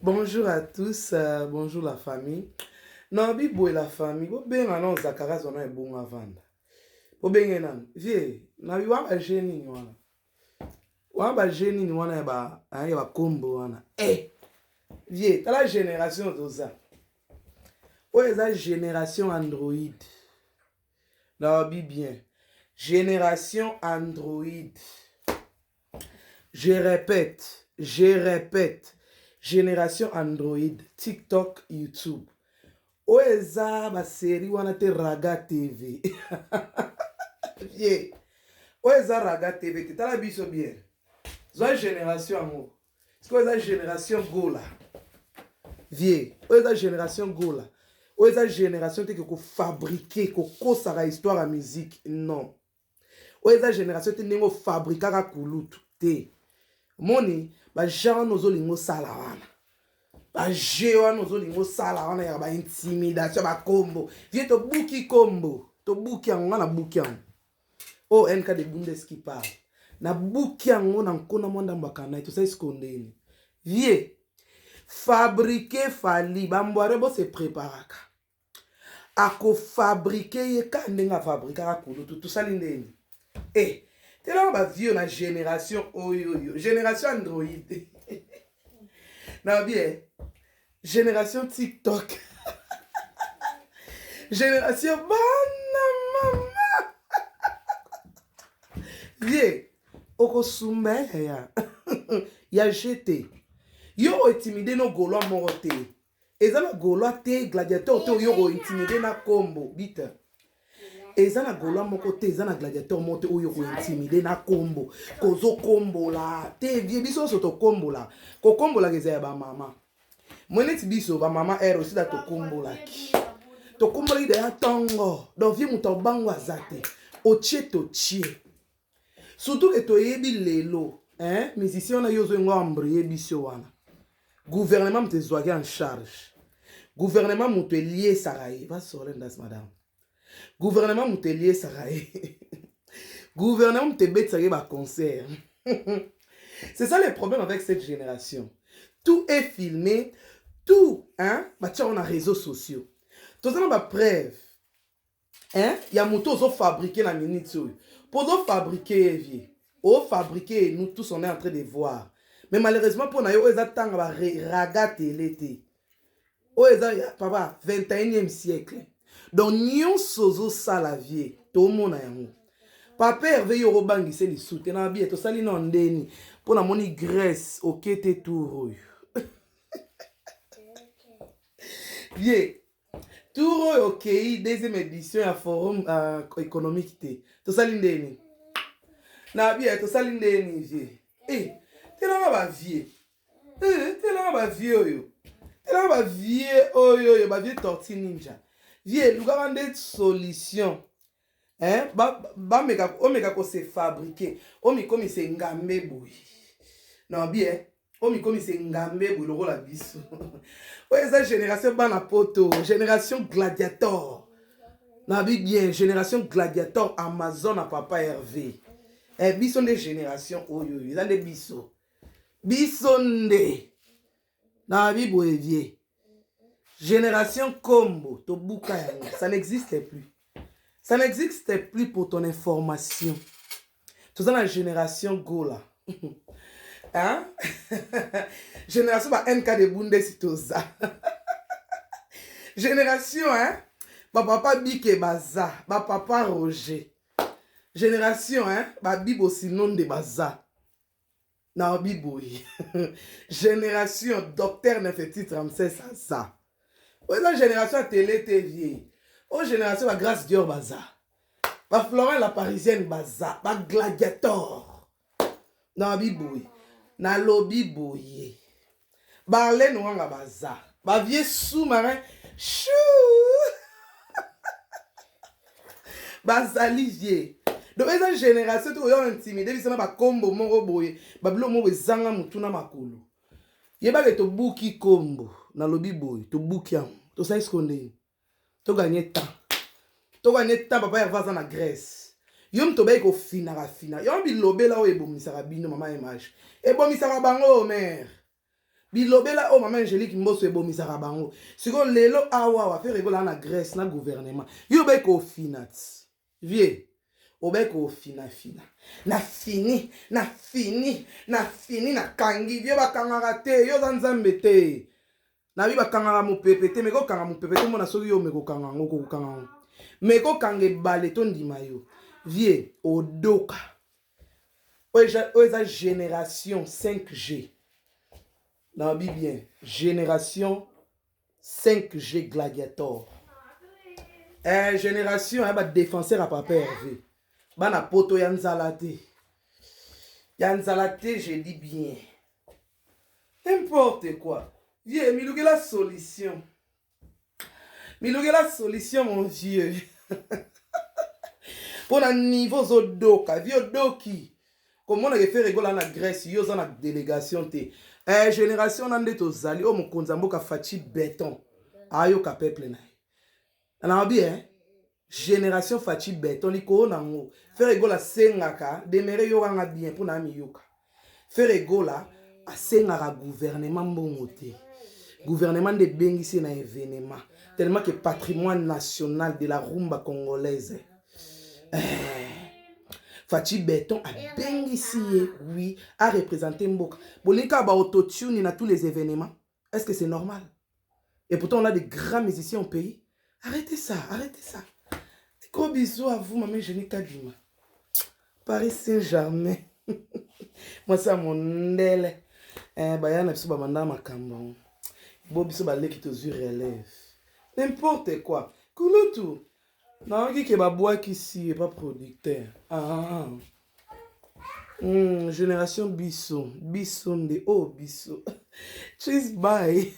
Bonjour à tous, bonjour la famille. Non, bibo et la famille, vous bien maintenant Zakaras on a un bon avant. Vous bien nan, vie, na bi wa génie ni wana. Wa ba génie ni wana ba combo wana. Vie, t'as la génération de ça. Ouais, la génération Android. Non, bien. Génération Android. Je répète. Génération Android, TikTok, YouTube. Oeza ba série wana te Raga TV. Bien. Oeza Raga TV, te tala biso bien. Zoa génération amour. Est-ce que oeza génération Gola? Vie. Oeza génération Gola. Oeza génération te ko fabriquer, ko kosara histoire à musique. Non. Oeza génération te nengo fabriquer ka kulutu te. Moni ba genre nozo lingo sala wana. Ba jewa nozo lingo sala wana ya ba intimidation ba combo. Vie to buki combo. To buki yango na buki yango. Oh NK de Bundeski parle. Na buki yango na nkona mwanda mbakana to sai skondeni. Vie fabriquer fali bambware bo se préparaka. Ako fabriquer ye ka ndenga fabriquer akulu tout ça lindeni. T'es là, on vieux la génération oyoyo, génération Android. Non, bien, génération TikTok. Génération Bana Mama. Bien, Okosumbe, y a jeté. Yo intimidé no golo moroté. Et ça, la golo te gladiateur, yo intimidé na combo, bite. Eza na golo moko te eza na gladiateur mote oyo ko intimidé na combo kozo combo la te vie biso so to combo la ko combo la eza ya ba mama moneti biso ba mama ero aussi da to combo la ki to combo la ida ya tongo donc vie muto bango azate o tie surtout que to yebi lelo musicien na yozo ngombre yebiso wana gouvernement te zoaki en charge gouvernement muto lié saraye va solendas madame. Gouvernement Moutelier Saraye. Gouvernement Moutebet Saraye va concert. C'est ça le problème avec cette génération. Tout est filmé, tout, bah tiens, on a réseaux sociaux. Tout ça, on a preuve. Il y a moto qui fabriqué la minute. Pour fabriquer, vieux. Fabriquer, nous tous, on est en train de voir. Mais malheureusement, pour nous, on a tant de raga télé. On a, papa, 21e siècle. Donc, nous sommes ça la vie. Tout le monde a un papa Hervé Yorobangi, c'est le soutien. Tout ça, il ndeni. Pour la monnaie Grèce, ok, t'es tout. Bien. Tout ok, deuxième édition à forum économique. Tout ça, il ndeni. Bien, tout ça, il ndeni. T'es là, ma vie. T'es là, ma vie. T'es là, ma vie. Ma vie tortue ninja. Vie, nous avons des solutions. Omega ko se fabriquer. Omi komi se ngambe boy. Non bien. Omi komi se ngambe boy loko la biso. Ouais, ça génération bana poto, génération gladiator. Non bien, génération gladiator Amazon à papa Hervé. Biso des générations oyo, ils ont des biso. Bisonde. Non boy vie. Génération combo, Tobuka, ça n'existe plus. Ça n'existe plus pour ton information. Tout ça, la génération Gola. Génération NK de Bundesitoza. Génération, papa Bike Baza, papa Roger. Génération, Bibo Sinon de Baza. Non, Biboui. Génération Docteur Nefeti 36 ça. La génération télé TV. Oh génération la grâce Dior baza. Ba Florent la parisienne baza. Ba gladiator. Na biboui. Na lobby boye. Ba len wanga baza. Ba vieux sous-marin. Chou. Bazali vie. Donc la génération tout yo intimidé bisana ba combo moko boye. Ba blo mo bezanga mutuna makulu. Yeba ke to buki combo. Na lobby boy, to book yam, to ça esconde, to gagner temps. To gagner temps, papa va dans la Grèce. Yom to bay ko fina. Yom bi lobe la o ebo misara bino mama image. Ebo misara bango mère. bilobela o mama Angélique Mbosso ebomisaka bango siko lelo awa wa faire rigola na Grèce na gouvernement yo be ko finat vie obe ko fina na fini na kangi vie bakangaka te yo za nzambe te na bi bakangaka mopepe te meko kanga mopepe te mona soki yo meko kanga ngo ko kanga meko kange bale to ndima yo vie odoka oza génération 5G dans la Bible bien génération 5G gladiator génération ba défenseur à papa Hervé bana poto ya nzalate je dis bien n'importe quoi vie miluke la solution mon vieux pour un niveau zodoka vie odoki comment on a fait rigoler na Grèce yo za na délégation te génération nande tozali o mokonza mboka Fachi Béton ayo ka peuple na na bien génération Fachi Béton liko nango faire rigola sengaka demere yo nga bien pour na mi yoka faire rigola asengaka gouvernement mbongo te gouvernement de bengisi na événement tellement que patrimoine national de la rumba congolaise Fachi Béton a bengisi oui a représenté Mboka bolinka ba autotune na tous les événements est-ce que c'est normal et pourtant on a des grands musiciens au pays arrêtez ça gros bisous à vous maman Jenny Kadima Paris Saint-Germain moi ça mon ndele bayana biso ba manda makambo bo biso ba leki to zu relève n'importe quoi kulutu non qui ke ba bois qui si pas producteur génération biso de oh biso cheese bye